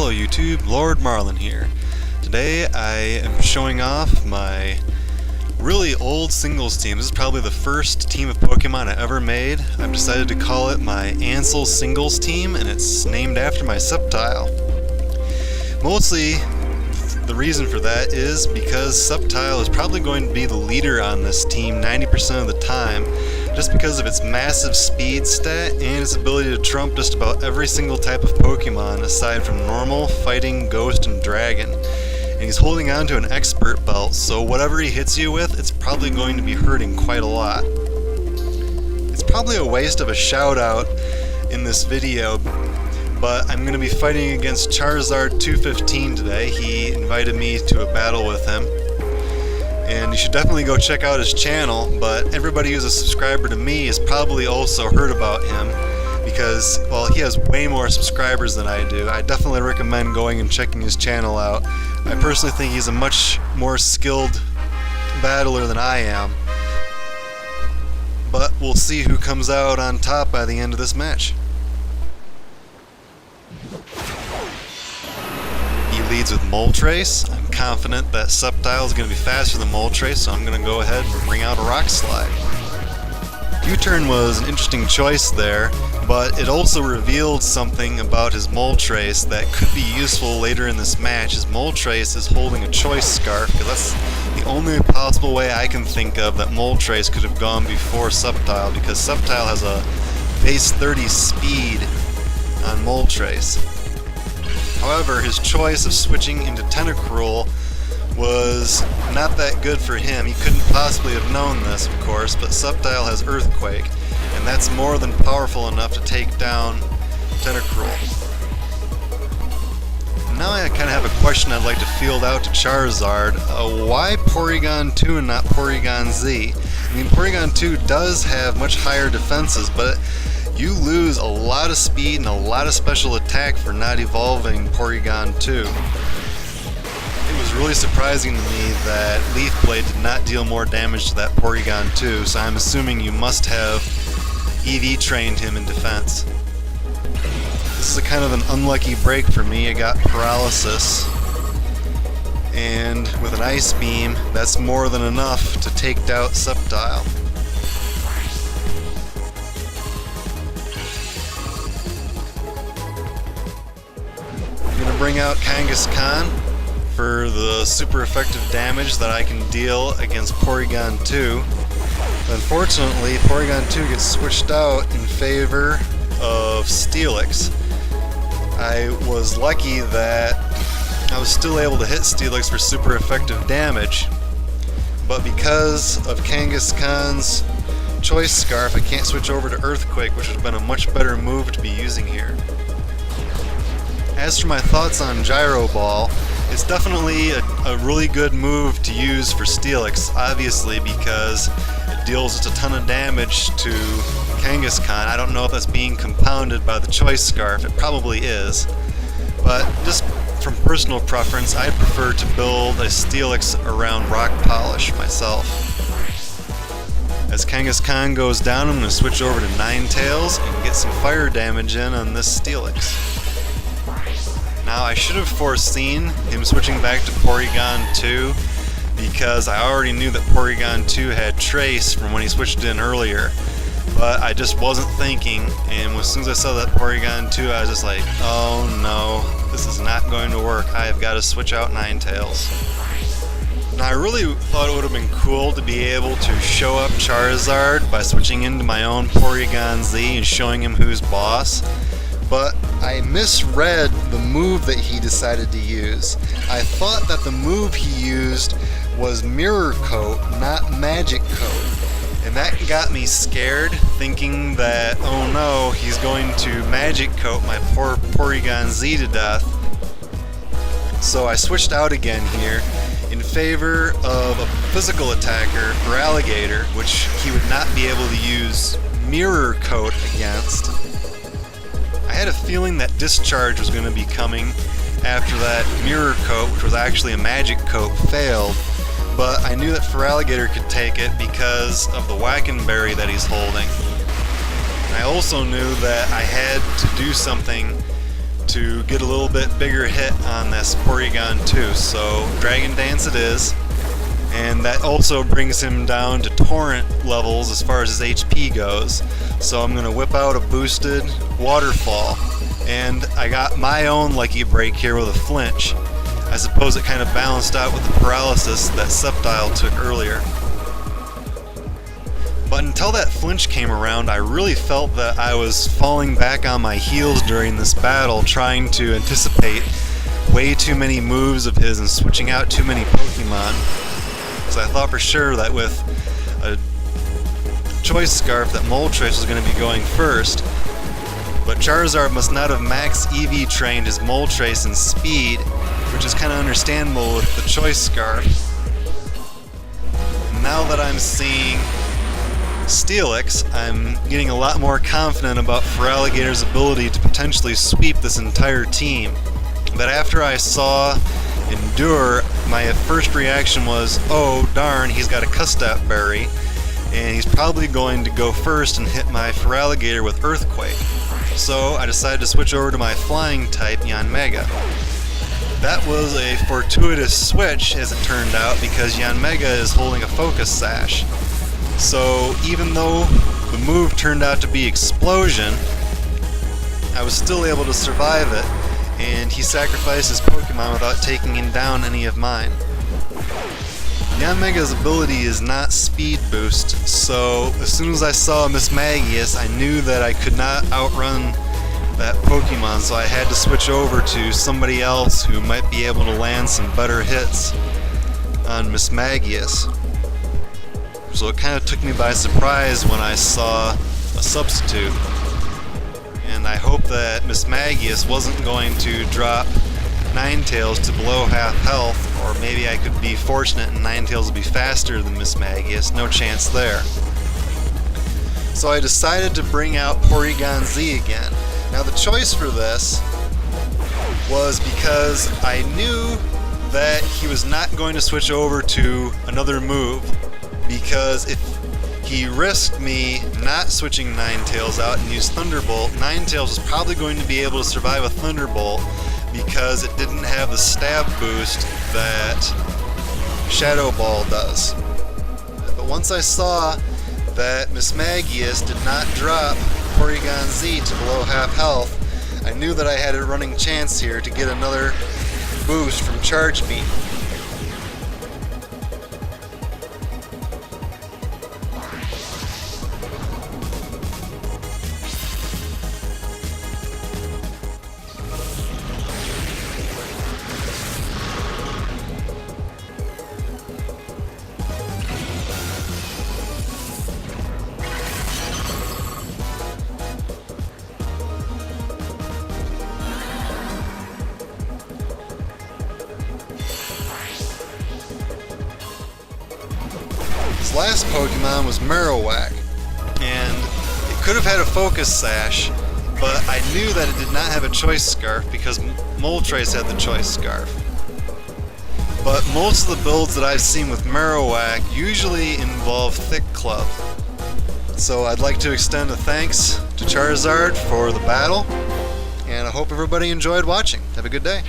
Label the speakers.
Speaker 1: Hello YouTube, Lord Marlin here. Today I am showing off my really old singles team. This is probably the first team of Pokemon I ever made. I've decided to call it my Ansul singles team, and it's named after my Sceptile. Mostly the reason for that is because Sceptile is probably going to be the leader on this team 90% of the time, just because of its massive speed stat and its ability to trump just about every single type of Pokemon aside from normal, fighting, ghost, and dragon. And he's holding on to an expert belt, so whatever he hits you with, it's probably going to be hurting quite a lot. It's probably a waste of a shout out in this video, but I'm going to be fighting against Charizard215 today. He invited me to a battle with him. And you should definitely go check out his channel, but everybody who's a subscriber to me has probably also heard about him because, well, he has way more subscribers than I do. I definitely recommend going and checking his channel out. I personally think he's a much more skilled battler than I am. But we'll see who comes out on top by the end of this match. He leads with Moltres. I'm confident that Sceptile is going to be faster than Moltres, so I'm going to go ahead and bring out a Rock Slide. U-turn was an interesting choice there, but it also revealed something about his Moltres that could be useful later in this match, as Moltres is holding a Choice Scarf, because that's the only possible way I can think of that Moltres could have gone before Sceptile, because Sceptile has a base 30 speed on Moltres. However, his choice of switching into Tentacruel was not that good for him. He couldn't possibly have known this, of course, but Sceptile has Earthquake, and that's more than powerful enough to take down Tentacruel. Now I kind of have a question I'd like to field out to Charizard. Why Porygon-2 and not Porygon-z? I mean, Porygon-2 does have much higher defenses, but you lose a lot of speed and a lot of special attack for not evolving Porygon-2. It was really surprising to me that Leaf Blade did not deal more damage to that Porygon-2, so I'm assuming you must have EV trained him in defense. This is a kind of an unlucky break for me. I got Paralysis, and with an Ice Beam, that's more than enough to take out Sceptile. Bring out Kangaskhan for the super effective damage that I can deal against Porygon-2. Unfortunately, Porygon-2 gets switched out in favor of Steelix. I was lucky that I was still able to hit Steelix for super effective damage, but because of Kangaskhan's Choice Scarf, I can't switch over to Earthquake, which would have been a much better move to be using here. As for my thoughts on Gyro Ball, it's definitely a really good move to use for Steelix, obviously, because it deals just a ton of damage to Kangaskhan. I don't know if that's being compounded by the Choice Scarf. It probably is. But just from personal preference, I prefer to build a Steelix around Rock Polish myself. As Kangaskhan goes down, I'm going to switch over to Ninetales and get some fire damage in on this Steelix. Now, I should have foreseen him switching back to Porygon-2 because I already knew that Porygon-2 had Trace from when he switched in earlier, but I just wasn't thinking, and as soon as I saw that Porygon-2, I was just like, oh no, this is not going to work. I have got to switch out Ninetales. Now, I really thought it would have been cool to be able to show up Charizard by switching into my own Porygon-z and showing him who's boss, but I misread the move that he decided to use. I thought that the move he used was Mirror Coat, not Magic Coat. And that got me scared, thinking that, oh no, he's going to Magic Coat my poor Porygon-z to death. So I switched out again here in favor of a physical attacker for Alligator, which he would not be able to use Mirror Coat against. I had a feeling that Discharge was going to be coming after that Mirror Coat, which was actually a Magic Coat, failed, but I knew that Feraligatr could take it because of the Wackenberry that he's holding. I also knew that I had to do something to get a little bit bigger hit on this Porygon2. So Dragon Dance it is, and that also brings him down to torrent levels as far as his HP goes. So I'm going to whip out a boosted Waterfall, and I got my own lucky break here with a flinch. I suppose it kind of balanced out with the paralysis that Sceptile took earlier. But until that flinch came around, I really felt that I was falling back on my heels during this battle, trying to anticipate way too many moves of his and switching out too many Pokemon. Because I thought for sure that with a Choice Scarf that Moltres was going to be going first. But Charizard must not have max EV trained his Moltres in speed, which is kind of understandable with the Choice Scarf. Now that I'm seeing Steelix, I'm getting a lot more confident about Feraligator's ability to potentially sweep this entire team. But after I saw Endure, my first reaction was, oh darn, he's got a Custap Berry, and he's probably going to go first and hit my Feraligator with Earthquake. So I decided to switch over to my Flying type, Yanmega. That was a fortuitous switch, as it turned out, because Yanmega is holding a Focus Sash. So even though the move turned out to be Explosion, I was still able to survive it, and he sacrificed his Pokemon without taking down any of mine. Yanmega's ability is not Speed Boost, so as soon as I saw Mismagius, I knew that I could not outrun that Pokemon, so I had to switch over to somebody else who might be able to land some better hits on Mismagius. So it kind of took me by surprise when I saw a substitute. And I hope that Mismagius wasn't going to drop Ninetales to below half health, or maybe I could be fortunate and Ninetales will be faster than Mismagius. No chance there. So I decided to bring out Porygon-Z again. Now the choice for this was because I knew that he was not going to switch over to another move, because if he risked me not switching Ninetales out and used Thunderbolt, Ninetales was probably going to be able to survive a Thunderbolt because it didn't have the stab boost that Shadow Ball does. But once I saw that Mismagius did not drop Porygon-Z to below half health, I knew that I had a running chance here to get another boost from Charge Beam. His last Pokemon was Marowak, and it could have had a Focus Sash, but I knew that it did not have a Choice Scarf because Moltres had the Choice Scarf. But most of the builds that I've seen with Marowak usually involve Thick Club. So I'd like to extend a thanks to Charizard for the battle, and I hope everybody enjoyed watching. Have a good day.